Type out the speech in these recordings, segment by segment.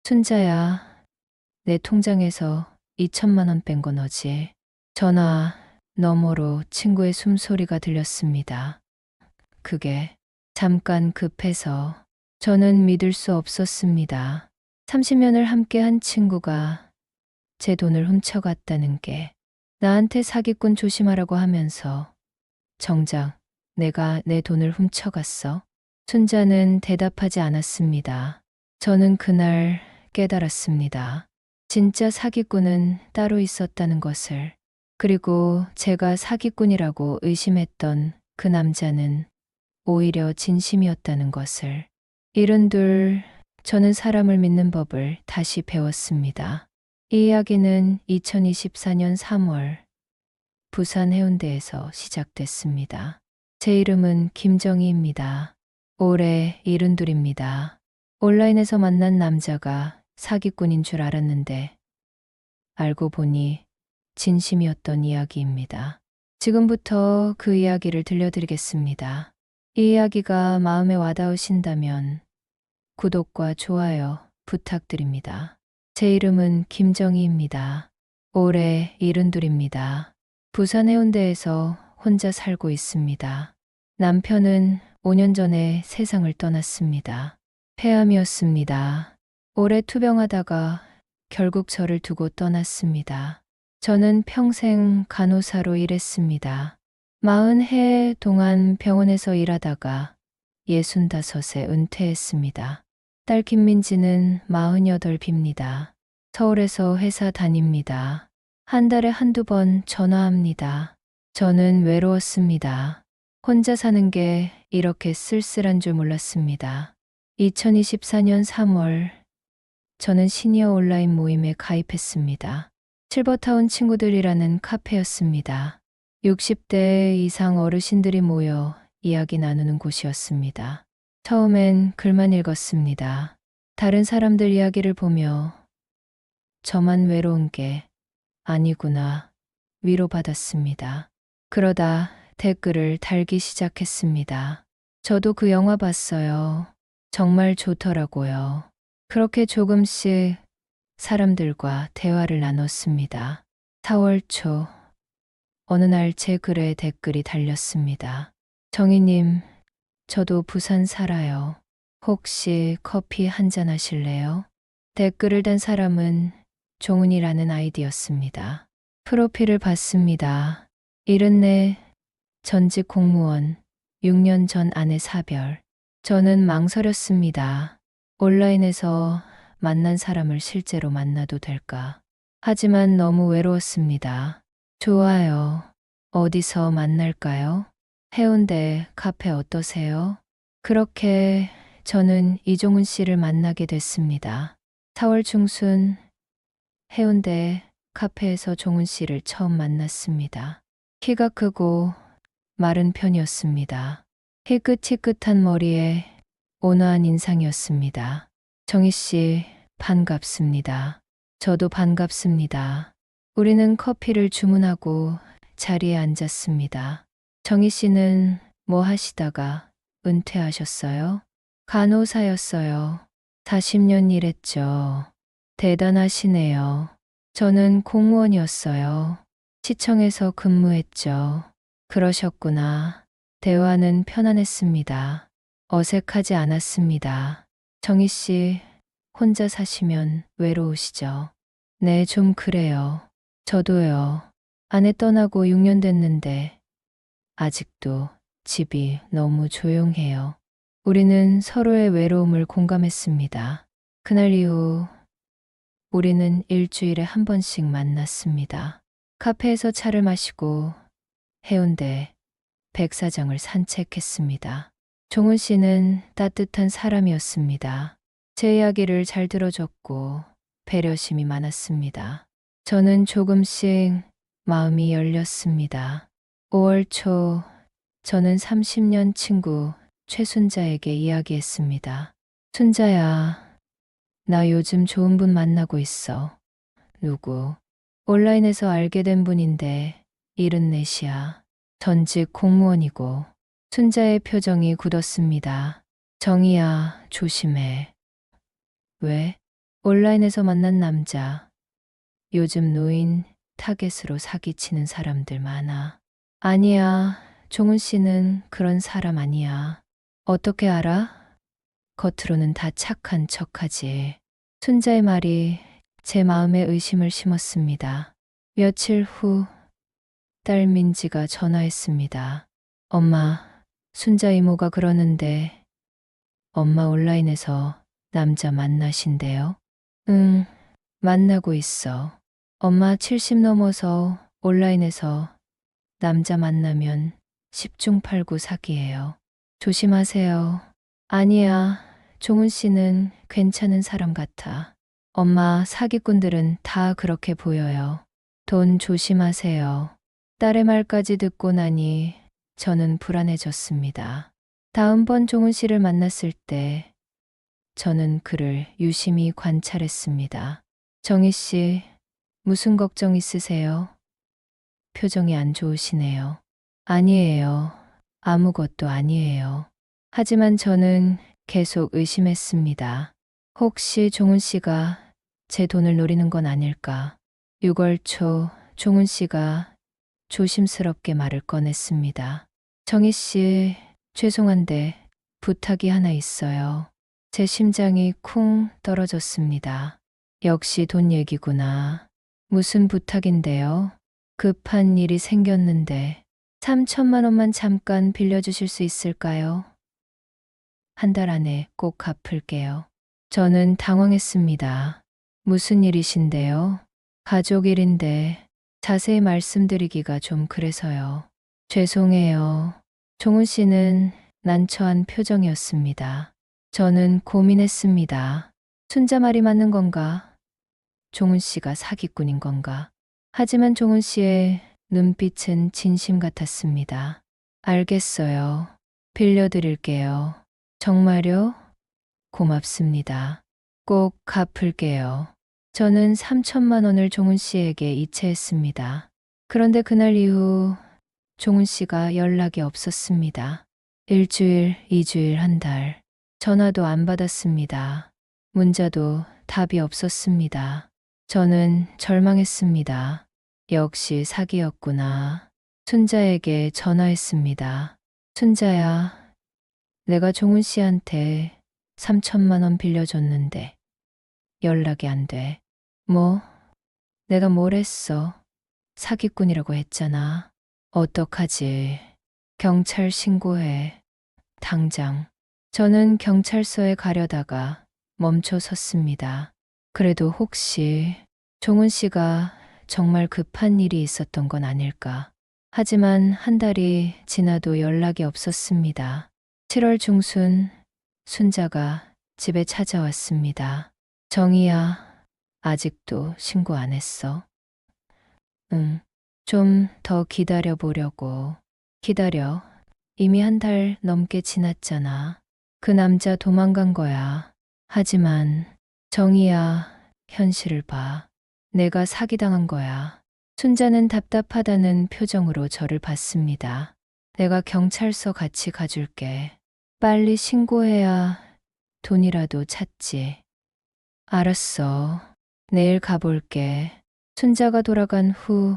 순자야, 내 통장에서 2천만 원 뺀 거 너지? 전화 너머로 친구의 숨소리가 들렸습니다. 그게 잠깐 급해서 저는 믿을 수 없었습니다. 30년을 함께한 친구가 제 돈을 훔쳐갔다는 게 나한테 사기꾼 조심하라고 하면서 정작 내가 내 돈을 훔쳐갔어? 순자는 대답하지 않았습니다. 저는 그날 깨달았습니다. 진짜 사기꾼은 따로 있었다는 것을. 그리고 제가 사기꾼이라고 의심했던 그 남자는 오히려 진심이었다는 것을. 이른둘 저는 사람을 믿는 법을 다시 배웠습니다. 이 이야기는 2024년 3월 부산 해운대에서 시작됐습니다. 제 이름은 김정희입니다. 올해 72입니다. 온라인에서 만난 남자가 사기꾼인 줄 알았는데 알고 보니 진심이었던 이야기입니다. 지금부터 그 이야기를 들려드리겠습니다. 이 이야기가 마음에 와닿으신다면 구독과 좋아요 부탁드립니다. 제 이름은 김정희입니다. 올해 72입니다. 부산 해운대에서 혼자 살고 있습니다. 남편은 5년 전에 세상을 떠났습니다. 폐암이었습니다. 오래 투병하다가 결국 저를 두고 떠났습니다. 저는 평생 간호사로 일했습니다. 40해 동안 병원에서 일하다가 65에 은퇴했습니다. 딸 김민지는 48입니다. 서울에서 회사 다닙니다. 한 달에 한두 번 전화합니다. 저는 외로웠습니다. 혼자 사는 게 이렇게 쓸쓸한 줄 몰랐습니다. 2024년 3월, 저는 시니어 온라인 모임에 가입했습니다. 실버타운 친구들이라는 카페였습니다. 60대 이상 어르신들이 모여 이야기 나누는 곳이었습니다. 처음엔 글만 읽었습니다. 다른 사람들 이야기를 보며 저만 외로운 게 아니구나 위로받았습니다. 그러다 댓글을 달기 시작했습니다. 저도 그 영화 봤어요. 정말 좋더라고요. 그렇게 조금씩 사람들과 대화를 나눴습니다. 4월 초 어느 날 제 글에 댓글이 달렸습니다. 정희님, 저도 부산 살아요. 혹시 커피 한잔 하실래요? 댓글을 단 사람은 종은이라는 아이디였습니다. 프로필을 봤습니다. 74, 전직 공무원, 6년 전 아내 사별. 저는 망설였습니다. 온라인에서 만난 사람을 실제로 만나도 될까? 하지만 너무 외로웠습니다. 좋아요. 어디서 만날까요? 해운대 카페 어떠세요? 그렇게 저는 이종훈 씨를 만나게 됐습니다. 4월 중순 해운대 카페에서 종훈 씨를 처음 만났습니다. 키가 크고 마른 편이었습니다. 희끗희끗한 머리에 온화한 인상이었습니다. 정희 씨, 반갑습니다. 저도 반갑습니다. 우리는 커피를 주문하고 자리에 앉았습니다. 정희 씨는 뭐 하시다가 은퇴하셨어요? 간호사였어요. 40년 일했죠. 대단하시네요. 저는 공무원이었어요. 시청에서 근무했죠. 그러셨구나. 대화는 편안했습니다. 어색하지 않았습니다. 정희 씨, 혼자 사시면 외로우시죠? 네, 좀 그래요. 저도요. 아내 떠나고 6년 됐는데 아직도 집이 너무 조용해요. 우리는 서로의 외로움을 공감했습니다. 그날 이후 우리는 일주일에 한 번씩 만났습니다. 카페에서 차를 마시고 해운대 백사장을 산책했습니다. 종훈 씨는 따뜻한 사람이었습니다. 제 이야기를 잘 들어줬고 배려심이 많았습니다. 저는 조금씩 마음이 열렸습니다. 5월 초 저는 30년 친구 최순자에게 이야기했습니다. 순자야, 나 요즘 좋은 분 만나고 있어. 누구? 온라인에서 알게 된 분인데 74이야. 전직 공무원이고. 순자의 표정이 굳었습니다. 정희야, 조심해. 왜? 온라인에서 만난 남자. 요즘 노인 타겟으로 사기치는 사람들 많아. 아니야. 종훈 씨는 그런 사람 아니야. 어떻게 알아? 겉으로는 다 착한 척하지. 순자의 말이 제 마음에 의심을 심었습니다. 며칠 후 딸 민지가 전화했습니다. 엄마, 순자 이모가 그러는데 엄마 온라인에서 남자 만나신대요? 응, 만나고 있어. 엄마 70 넘어서 온라인에서 남자 만나면 10중 8구 사기예요. 조심하세요. 아니야, 종훈 씨는 괜찮은 사람 같아. 엄마, 사기꾼들은 다 그렇게 보여요. 돈 조심하세요. 딸의 말까지 듣고 나니 저는 불안해졌습니다. 다음번 종훈 씨를 만났을 때 저는 그를 유심히 관찰했습니다. 정희 씨, 무슨 걱정 있으세요? 표정이 안 좋으시네요. 아니에요. 아무것도 아니에요. 하지만 저는 계속 의심했습니다. 혹시 종훈 씨가 제 돈을 노리는 건 아닐까? 6월 초 종훈 씨가 조심스럽게 말을 꺼냈습니다. 정희 씨, 죄송한데 부탁이 하나 있어요. 제 심장이 쿵 떨어졌습니다. 역시 돈 얘기구나. 무슨 부탁인데요? 급한 일이 생겼는데 3천만 원만 잠깐 빌려주실 수 있을까요? 한 달 안에 꼭 갚을게요. 저는 당황했습니다. 무슨 일이신데요? 가족 일인데 자세히 말씀드리기가 좀 그래서요. 죄송해요. 종훈 씨는 난처한 표정이었습니다. 저는 고민했습니다. 순자 말이 맞는 건가? 종훈 씨가 사기꾼인 건가? 하지만 종훈 씨의 눈빛은 진심 같았습니다. 알겠어요. 빌려드릴게요. 정말요? 고맙습니다. 꼭 갚을게요. 저는 3천만 원을 종훈 씨에게 이체했습니다. 그런데 그날 이후 종훈 씨가 연락이 없었습니다. 일주일, 2주일, 한 달. 전화도 안 받았습니다. 문자도 답이 없었습니다. 저는 절망했습니다. 역시 사기였구나. 순자에게 전화했습니다. 순자야, 내가 종훈 씨한테 3천만 원 빌려줬는데 연락이 안 돼. 뭐? 내가 뭘 했어? 사기꾼이라고 했잖아. 어떡하지? 경찰 신고해. 당장. 저는 경찰서에 가려다가 멈춰 섰습니다. 그래도 혹시 종훈 씨가 정말 급한 일이 있었던 건 아닐까. 하지만 한 달이 지나도 연락이 없었습니다. 7월 중순 순자가 집에 찾아왔습니다. 정희야, 아직도 신고 안 했어? 응, 좀 더 기다려 보려고. 기다려. 이미 한 달 넘게 지났잖아. 그 남자 도망간 거야. 하지만 정희야, 현실을 봐. 내가 사기당한 거야. 순자는 답답하다는 표정으로 저를 봤습니다. 내가 경찰서 같이 가줄게. 빨리 신고해야 돈이라도 찾지. 알았어. 내일 가볼게. 순자가 돌아간 후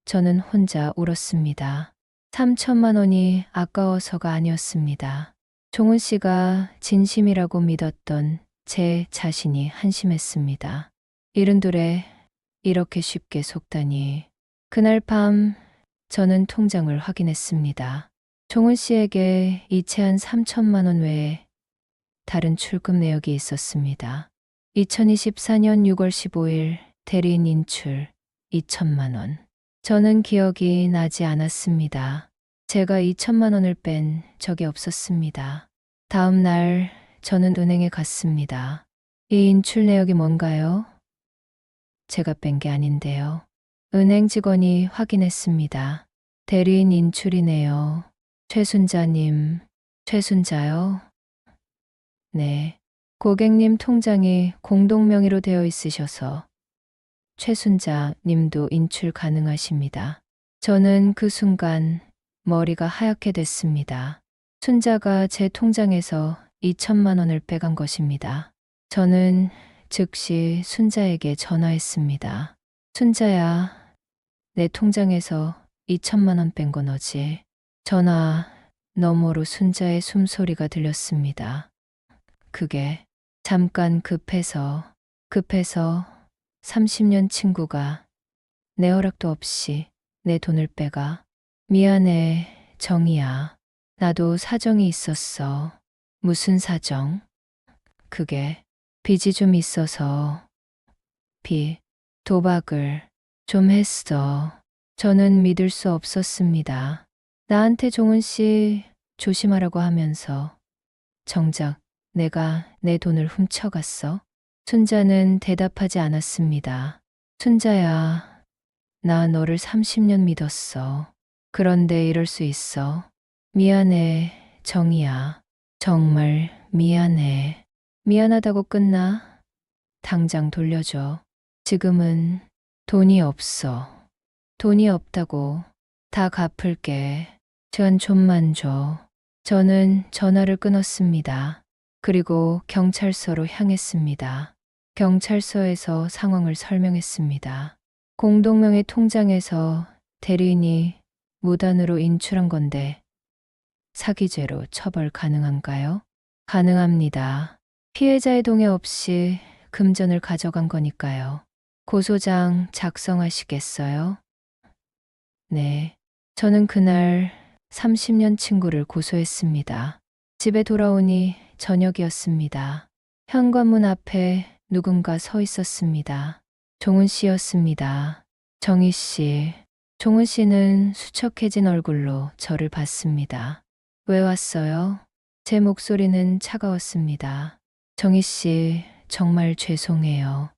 저는 혼자 울었습니다. 3천만 원이 아까워서가 아니었습니다. 종훈 씨가 진심이라고 믿었던 제 자신이 한심했습니다. 이른둘에 이렇게 쉽게 속다니. 그날 밤 저는 통장을 확인했습니다. 종훈 씨에게 이체한 3천만 원 외에 다른 출금 내역이 있었습니다. 2024년 6월 15일 대리인 인출 2천만 원. 저는 기억이 나지 않았습니다. 제가 2천만 원을 뺀 적이 없었습니다. 다음 날 저는 은행에 갔습니다. 이 인출 내역이 뭔가요? 제가 뺀 게 아닌데요. 은행 직원이 확인했습니다. 대리인 인출이네요. 최순자님, 최순자요? 네. 고객님 통장이 공동명의로 되어 있으셔서 최순자 님도 인출 가능하십니다. 저는 그 순간 머리가 하얗게 됐습니다. 순자가 제 통장에서 2천만 원을 빼간 것입니다. 저는 즉시 순자에게 전화했습니다. 순자야, 내 통장에서 2천만 원 뺀 거 너지? 전화 너머로 순자의 숨소리가 들렸습니다. 그게 잠깐 급해서 30년 친구가 내 허락도 없이 내 돈을 빼가. 미안해, 정이야. 나도 사정이 있었어. 무슨 사정? 그게 빚이 좀 있어서 도박을 좀 했어. 저는 믿을 수 없었습니다. 나한테 종은 씨 조심하라고 하면서 정작 내가 내 돈을 훔쳐갔어? 순자는 대답하지 않았습니다. 순자야, 나 너를 30년 믿었어. 그런데 이럴 수 있어. 미안해, 정이야. 정말 미안해. 미안하다고 끝나? 당장 돌려줘. 지금은 돈이 없어. 돈이 없다고. 다 갚을게. 시간 좀만 줘. 저는 전화를 끊었습니다. 그리고 경찰서로 향했습니다. 경찰서에서 상황을 설명했습니다. 공동명의 통장에서 대리인이 무단으로 인출한 건데 사기죄로 처벌 가능한가요? 가능합니다. 피해자의 동의 없이 금전을 가져간 거니까요. 고소장 작성하시겠어요? 네. 저는 그날 30년 친구를 고소했습니다. 집에 돌아오니 저녁이었습니다. 현관문 앞에 누군가 서 있었습니다. 종은 씨였습니다. 정희 씨. 종은 씨는 수척해진 얼굴로 저를 봤습니다. 왜 왔어요? 제 목소리는 차가웠습니다. 정희 씨, 정말 죄송해요.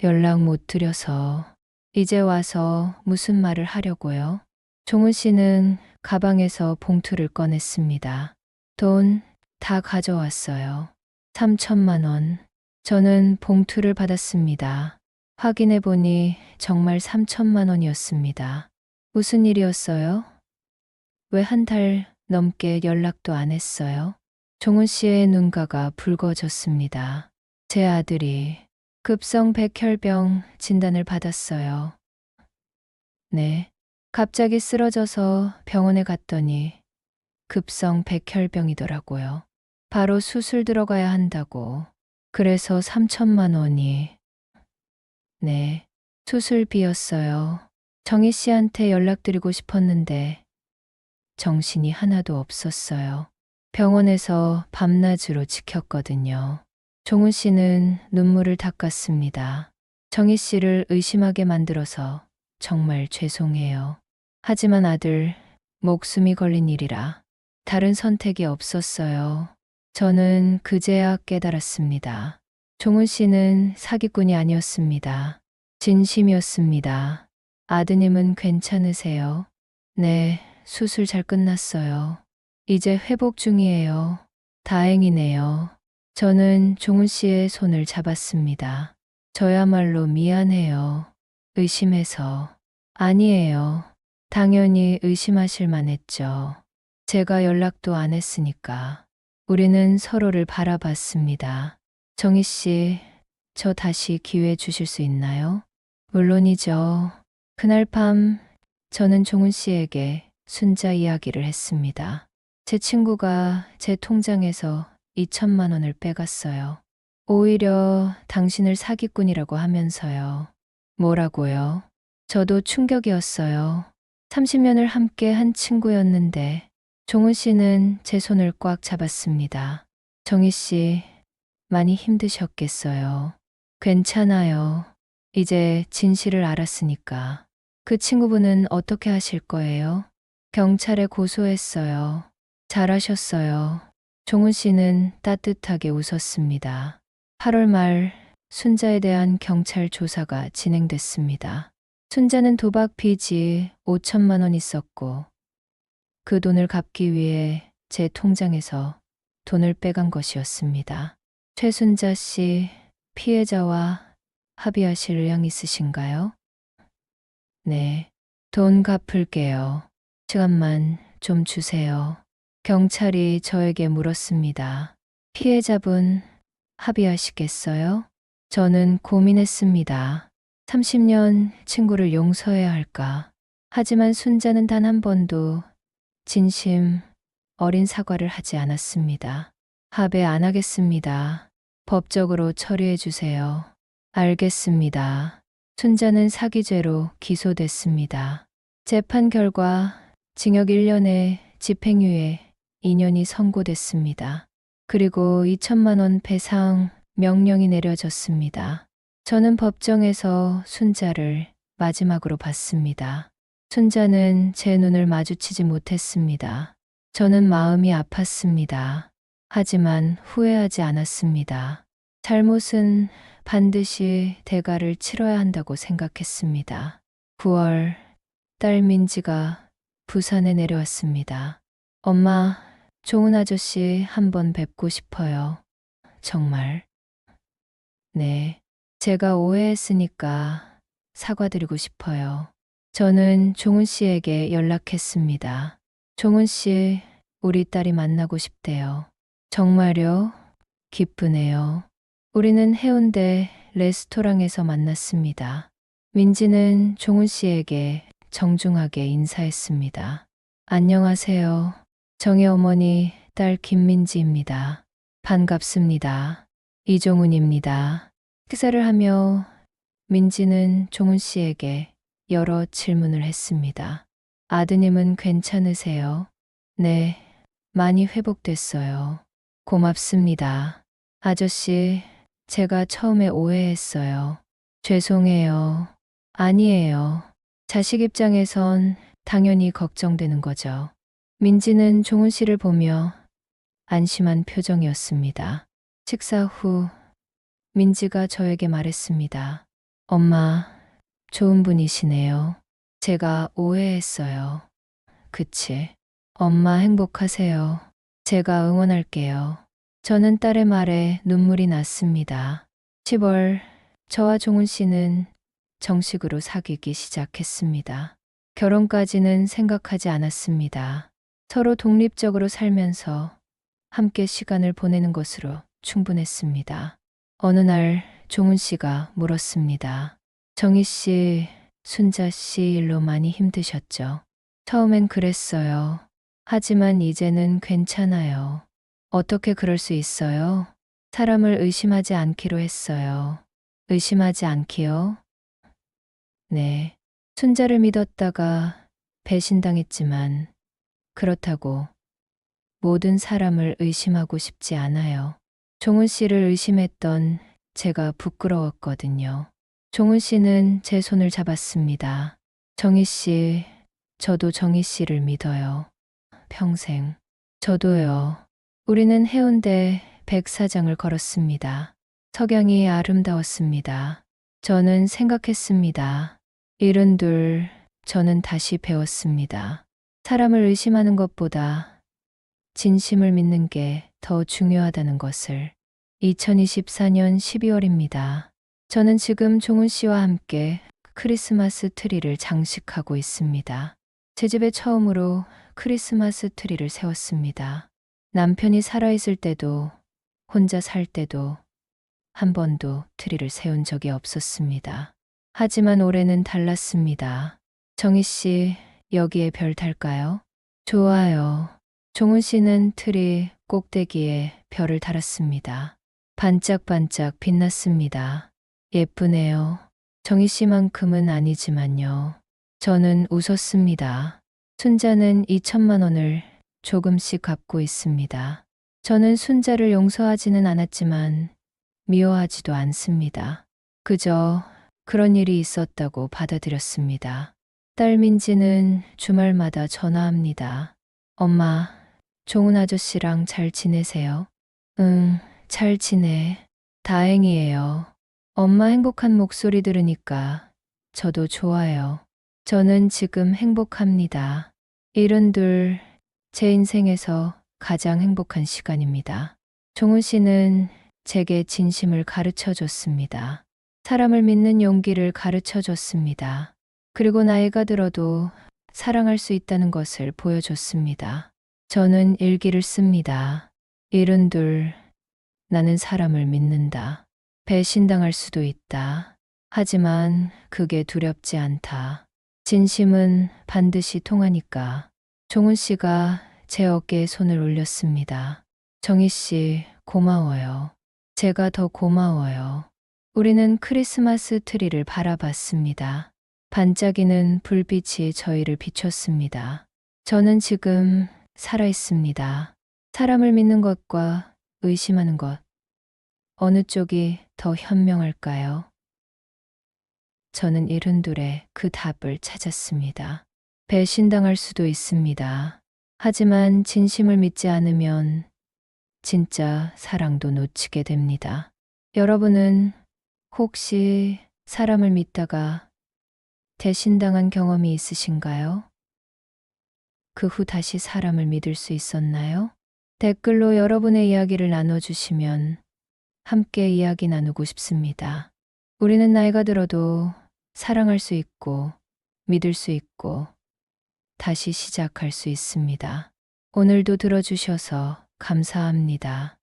연락 못 드려서. 이제 와서 무슨 말을 하려고요? 종은 씨는 가방에서 봉투를 꺼냈습니다. 돈 다 가져왔어요. 3천만 원. 저는 봉투를 받았습니다. 확인해 보니 정말 3천만 원이었습니다. 무슨 일이었어요? 왜 한 달 넘게 연락도 안 했어요? 종은 씨의 눈가가 붉어졌습니다. 제 아들이 급성 백혈병 진단을 받았어요. 네. 갑자기 쓰러져서 병원에 갔더니 급성 백혈병이더라고요. 바로 수술 들어가야 한다고. 그래서 3천만 원이. 네. 수술비였어요. 정희 씨한테 연락드리고 싶었는데 정신이 하나도 없었어요. 병원에서 밤낮으로 지켰거든요. 종은 씨는 눈물을 닦았습니다. 정희 씨를 의심하게 만들어서 정말 죄송해요. 하지만 아들, 목숨이 걸린 일이라 다른 선택이 없었어요. 저는 그제야 깨달았습니다. 종은 씨는 사기꾼이 아니었습니다. 진심이었습니다. 아드님은 괜찮으세요? 네, 수술 잘 끝났어요. 이제 회복 중이에요. 다행이네요. 저는 종은 씨의 손을 잡았습니다. 저야말로 미안해요. 의심해서. 아니에요. 당연히 의심하실 만했죠. 제가 연락도 안 했으니까. 우리는 서로를 바라봤습니다. 정희 씨, 저 다시 기회 주실 수 있나요? 물론이죠. 그날 밤 저는 종은 씨에게 순자 이야기를 했습니다. 제 친구가 제 통장에서 2천만 원을 빼갔어요. 오히려 당신을 사기꾼이라고 하면서요. 뭐라고요? 저도 충격이었어요. 30년을 함께 한 친구였는데 종은 씨는 제 손을 꽉 잡았습니다. 정희 씨, 많이 힘드셨겠어요. 괜찮아요. 이제 진실을 알았으니까. 그 친구분은 어떻게 하실 거예요? 경찰에 고소했어요. 잘하셨어요. 종은 씨는 따뜻하게 웃었습니다. 8월 말 순자에 대한 경찰 조사가 진행됐습니다. 순자는 도박 빚이 5천만 원 있었고 그 돈을 갚기 위해 제 통장에서 돈을 빼간 것이었습니다. 최순자 씨, 피해자와 합의하실 의향 있으신가요? 네, 돈 갚을게요. 시간만 좀 주세요. 경찰이 저에게 물었습니다. 피해자분 합의하시겠어요? 저는 고민했습니다. 30년 친구를 용서해야 할까? 하지만 순자는 단 한 번도 진심 어린 사과를 하지 않았습니다. 합의 안 하겠습니다. 법적으로 처리해 주세요. 알겠습니다. 순자는 사기죄로 기소됐습니다. 재판 결과 징역 1년에 집행유예 2년이 선고됐습니다. 그리고 2천만 원 배상 명령이 내려졌습니다. 저는 법정에서 순자를 마지막으로 봤습니다. 순자는 제 눈을 마주치지 못했습니다. 저는 마음이 아팠습니다. 하지만 후회하지 않았습니다. 잘못은 반드시 대가를 치러야 한다고 생각했습니다. 9월, 딸 민지가 부산에 내려왔습니다. 엄마, 종은 아저씨 한번 뵙고 싶어요. 정말. 네. 제가 오해했으니까 사과드리고 싶어요. 저는 종은 씨에게 연락했습니다. 종은 씨, 우리 딸이 만나고 싶대요. 정말요? 기쁘네요. 우리는 해운대 레스토랑에서 만났습니다. 민지는 종은 씨에게 정중하게 인사했습니다. 안녕하세요. 정의 어머니, 딸 김민지입니다. 반갑습니다. 이종훈입니다. 식사를 하며 민지는 종훈 씨에게 여러 질문을 했습니다. 아드님은 괜찮으세요? 네, 많이 회복됐어요. 고맙습니다. 아저씨, 제가 처음에 오해했어요. 죄송해요. 아니에요. 자식 입장에선 당연히 걱정되는 거죠. 민지는 종훈 씨를 보며 안심한 표정이었습니다. 식사 후 민지가 저에게 말했습니다. 엄마, 좋은 분이시네요. 제가 오해했어요. 그치. 엄마 행복하세요. 제가 응원할게요. 저는 딸의 말에 눈물이 났습니다. 10월, 저와 종훈 씨는 정식으로 사귀기 시작했습니다. 결혼까지는 생각하지 않았습니다. 서로 독립적으로 살면서 함께 시간을 보내는 것으로 충분했습니다. 어느 날 종훈 씨가 물었습니다. 정희 씨, 순자 씨 일로 많이 힘드셨죠? 처음엔 그랬어요. 하지만 이제는 괜찮아요. 어떻게 그럴 수 있어요? 사람을 의심하지 않기로 했어요. 의심하지 않기요? 네. 순자를 믿었다가 배신당했지만 그렇다고 모든 사람을 의심하고 싶지 않아요. 종훈 씨를 의심했던 제가 부끄러웠거든요. 종훈 씨는 제 손을 잡았습니다. 정희 씨, 저도 정희 씨를 믿어요. 평생. 저도요. 우리는 해운대 백사장을 걸었습니다. 석양이 아름다웠습니다. 저는 생각했습니다. 72, 저는 다시 배웠습니다. 사람을 의심하는 것보다 진심을 믿는 게 더 중요하다는 것을. 2024년 12월입니다. 저는 지금 종훈 씨와 함께 크리스마스 트리를 장식하고 있습니다. 제 집에 처음으로 크리스마스 트리를 세웠습니다. 남편이 살아있을 때도 혼자 살 때도 한 번도 트리를 세운 적이 없었습니다. 하지만 올해는 달랐습니다. 정희 씨, 여기에 별 달까요? 좋아요. 종훈 씨는 트리 꼭대기에 별을 달았습니다. 반짝반짝 빛났습니다. 예쁘네요. 정희 씨만큼은 아니지만요. 저는 웃었습니다. 순자는 2천만 원을 조금씩 갚고 있습니다. 저는 순자를 용서하지는 않았지만 미워하지도 않습니다. 그저 그런 일이 있었다고 받아들였습니다. 딸 민지는 주말마다 전화합니다. 엄마, 종훈 아저씨랑 잘 지내세요? 응, 잘 지내. 다행이에요. 엄마 행복한 목소리 들으니까 저도 좋아요. 저는 지금 행복합니다. 72, 제 인생에서 가장 행복한 시간입니다. 종훈 씨는 제게 진심을 가르쳐 줬습니다. 사람을 믿는 용기를 가르쳐 줬습니다. 그리고 나이가 들어도 사랑할 수 있다는 것을 보여줬습니다. 저는 일기를 씁니다. 72, 나는 사람을 믿는다. 배신당할 수도 있다. 하지만 그게 두렵지 않다. 진심은 반드시 통하니까. 종훈 씨가 제 어깨에 손을 올렸습니다. 정희 씨, 고마워요. 제가 더 고마워요. 우리는 크리스마스 트리를 바라봤습니다. 반짝이는 불빛이 저희를 비췄습니다. 저는 지금 살아있습니다. 사람을 믿는 것과 의심하는 것, 어느 쪽이 더 현명할까요? 저는 이른둘에 그 답을 찾았습니다. 배신당할 수도 있습니다. 하지만 진심을 믿지 않으면 진짜 사랑도 놓치게 됩니다. 여러분은 혹시 사람을 믿다가 배신당한 경험이 있으신가요? 그 후 다시 사람을 믿을 수 있었나요? 댓글로 여러분의 이야기를 나눠주시면 함께 이야기 나누고 싶습니다. 우리는 나이가 들어도 사랑할 수 있고 믿을 수 있고 다시 시작할 수 있습니다. 오늘도 들어주셔서 감사합니다.